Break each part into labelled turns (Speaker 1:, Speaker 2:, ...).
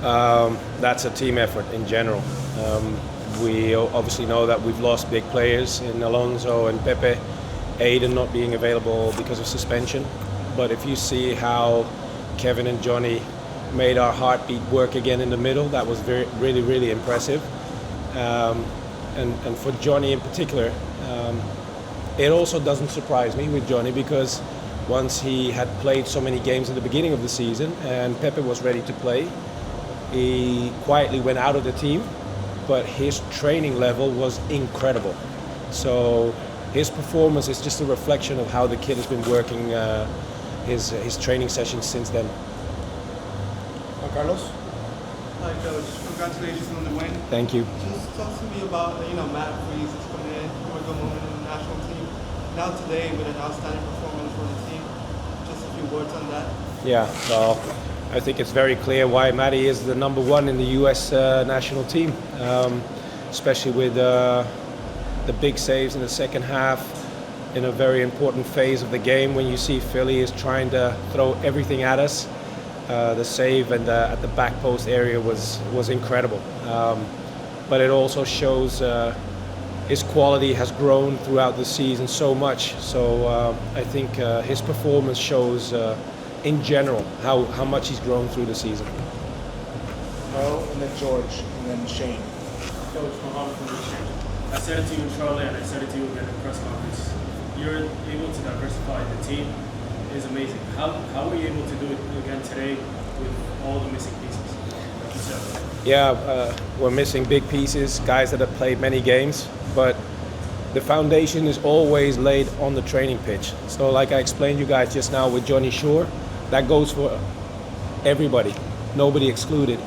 Speaker 1: That's a team effort in general. We obviously know that we've lost big players in Alonso and Pepe, Aiden not being available because of suspension. But if you see how Kevin and Johnny made our heartbeat work again in the middle, that was really impressive. And for Johnny in particular, it also doesn't surprise me with Johnny, because once he had played so many games in the beginning of the season and Pepe was ready to play, he quietly went out of the team, but his training level was incredible. So his performance is just a reflection of how the kid has been working his training sessions since then.
Speaker 2: Carlos?
Speaker 3: Hi, Coach. Congratulations on the win.
Speaker 1: Thank you.
Speaker 3: Just talk to me about, Matt Freese has come in, you were the moment in the national team. Now today, with an outstanding performance for the team, just a few words on that.
Speaker 1: Yeah, well, I think it's very clear why Matty is the number one in the US national team, especially with the big saves in the second half in a very important phase of the game when you see Philly is trying to throw everything at us. The save and at the back post area was incredible. But it also shows his quality has grown throughout the season so much. So I think his performance shows in general how much he's grown through the season.
Speaker 2: Mo, and then George, and then Shane.
Speaker 4: Coach, Mohammed from the I said it to you in Charlotte, and I said it to you again in the press conference. You're able to diversify the team. It is amazing. How were you able to do it again today with all the missing pieces?
Speaker 1: Yeah, we're missing big pieces, guys that have played many games, but the foundation is always laid on the training pitch. So like I explained you guys just now with Johnny Shore, that goes for everybody, nobody excluded.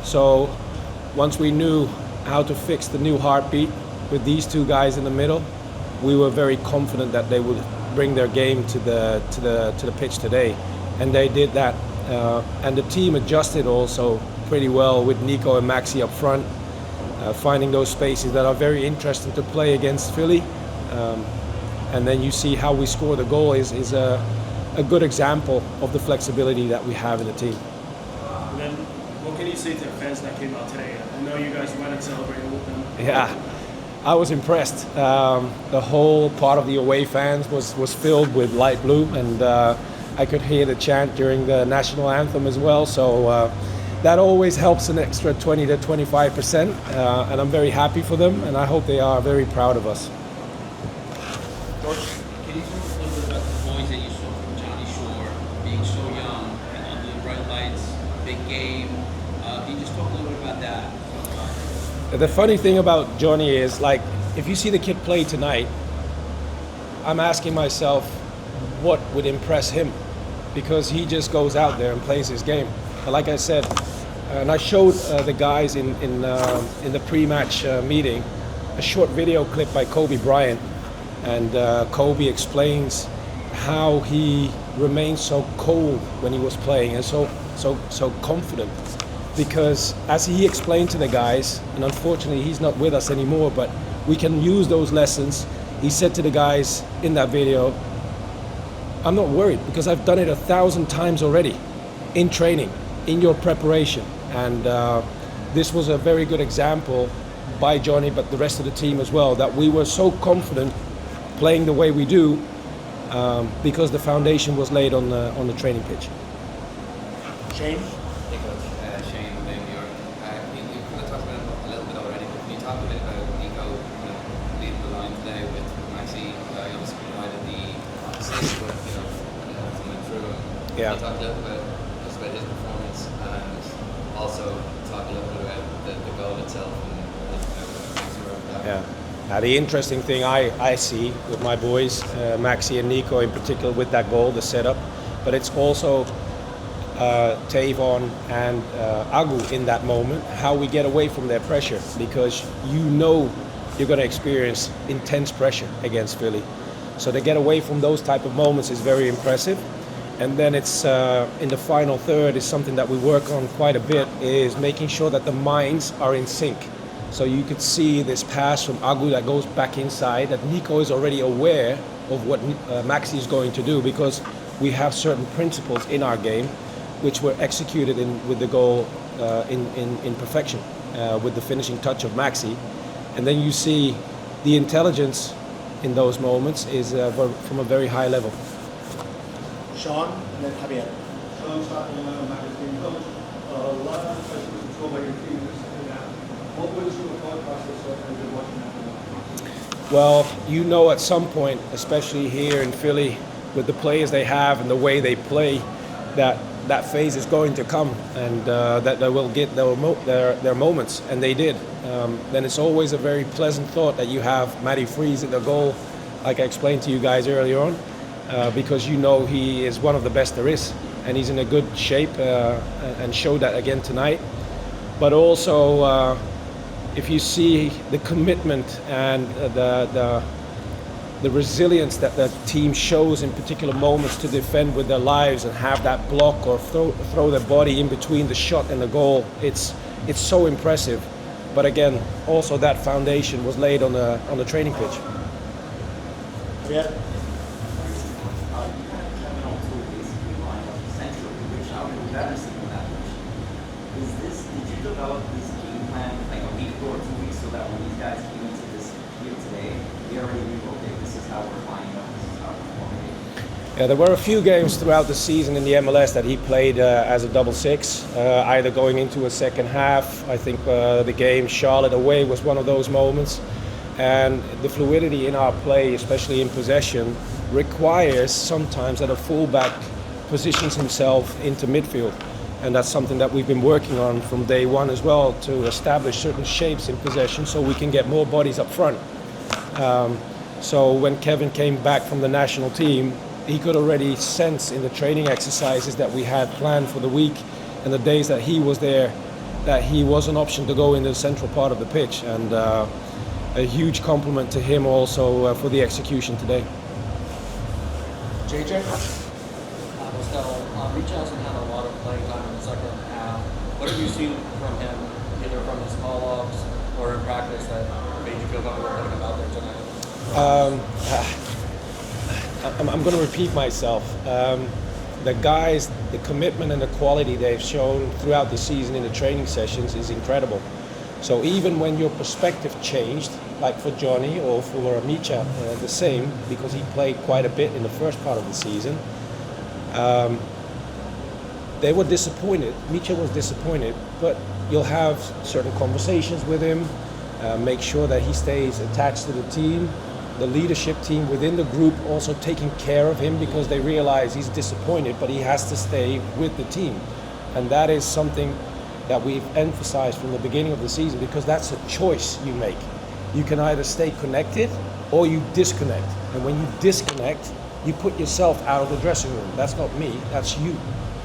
Speaker 1: So once we knew how to fix the new heartbeat with these two guys in the middle, we were very confident that they would bring their game to the pitch today, and they did that. And the team adjusted also pretty well with Nico and Maxi up front, finding those spaces that are very interesting to play against Philly. And then you see how we score the goal is a good example of the flexibility that we have in the team.
Speaker 4: And then, what can you say to the fans that came out today? I know you guys went and celebrated with them.
Speaker 1: Yeah, I was impressed. The whole part of the away fans was filled with light blue, and I could hear the chant during the national anthem as well. So that always helps an extra 20 to 25%, and I'm very happy for them, and I hope they are very proud of us.
Speaker 2: George?
Speaker 5: Can you talk a little bit about the boys that you saw from Johnny Shore being so young and under the bright lights, big game? Can you just talk a little bit about that?
Speaker 1: The funny thing about Johnny is, like, if you see the kid play tonight, I'm asking myself what would impress him, because he just goes out there and plays his game. But like I said, and I showed the guys in the pre-match meeting a short video clip by Kobe Bryant, and Kobe explains how he remained so cold when he was playing and so confident. Because as he explained to the guys, and unfortunately he's not with us anymore, but we can use those lessons. He said to the guys in that video, I'm not worried because I've done it 1,000 times already in training, in your preparation. And this was a very good example by Johnny, but the rest of the team as well, that we were so confident playing the way we do because the foundation was laid on the training pitch.
Speaker 2: Shane?
Speaker 5: Hey Coach, Shane from New York. You kind of talked about it a little bit already, but can you talk a bit about Nico leading the line today with Maxi? He obviously provided the assist, but coming through.
Speaker 1: Yeah.
Speaker 5: Can you talk a little bit just about his performance, and also talk a little bit about the goal itself and things you wrote down?
Speaker 1: Yeah. The interesting thing I see with my boys, Maxi and Nico in particular, with that goal, the setup, but it's also Tavon and Agu in that moment, how we get away from their pressure, because you know you're going to experience intense pressure against Philly. So to get away from those type of moments is very impressive. And then it's in the final third is something that we work on quite a bit, is making sure that the minds are in sync. So you could see this pass from Agu that goes back inside, that Nico is already aware of what Maxi is going to do, because we have certain principles in our game which were executed with the goal in perfection, with the finishing touch of Maxi. And then you see the intelligence in those moments is from a very high level.
Speaker 2: Sean, and then Javier.
Speaker 6: Sean Stockton, magazine coach. A lot of questions controlled by your team this and that. What was your thought process like when you were watching that?
Speaker 1: Well, you know, at some point, especially here in Philly, with the players they have and the way they play, that phase is going to come, and that they will get their moments, and they did. Then it's always a very pleasant thought that you have Matty Freese at the goal, like I explained to you guys earlier on, because you know he is one of the best there is, and he's in a good shape, and showed that again tonight. But also, if you see the commitment and the resilience that the team shows in particular moments to defend with their lives and have that block or throw their body in between the shot and the goal, it's so impressive. But again, also that foundation was laid on the training pitch.
Speaker 2: Javier.
Speaker 7: Did you develop this game plan like a week or 2 weeks so that when these guys came into this here today, we already knew, okay, this is how we're lining up, this is how we're performing?
Speaker 1: Yeah, there were a few games throughout the season in the MLS that he played as a double six, either going into a second half. I think the game Charlotte away was one of those moments. And the fluidity in our play, especially in possession, requires sometimes that a fullback positions himself into midfield. And that's something that we've been working on from day one as well, to establish certain shapes in possession so we can get more bodies up front. So when Kevin came back from the national team, he could already sense in the training exercises that we had planned for the week and the days that he was there, that he was an option to go in the central part of the pitch. And a huge compliment to him also for the execution today.
Speaker 2: JJ.
Speaker 8: Reach hasn't had a lot of playing time in the second half. What have you seen from him, either from the small ups or in practice, that made you feel comfortable putting him out there tonight?
Speaker 1: I'm going to repeat myself. The guys, the commitment and the quality they've shown throughout the season in the training sessions is incredible. So even when your perspective changed, like for Johnny or for Micha, the same, because he played quite a bit in the first part of the season, they were disappointed. Micha was disappointed, but you'll have certain conversations with him, make sure that he stays attached to the team, the leadership team within the group also taking care of him, because they realize he's disappointed, but he has to stay with the team. And that is something that we've emphasized from the beginning of the season, because that's a choice you make. You can either stay connected or you disconnect. And when you disconnect, you put yourself out of the dressing room. That's not me, that's you.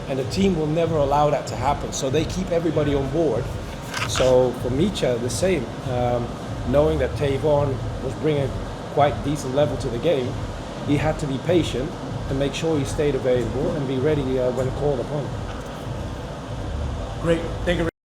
Speaker 1: And the team will never allow that to happen. So they keep everybody on board. So for Micha, the same. Knowing that Tavon was bringing quite decent level to the game, he had to be patient and make sure he stayed available and be ready when called upon.
Speaker 2: Great. Thank you.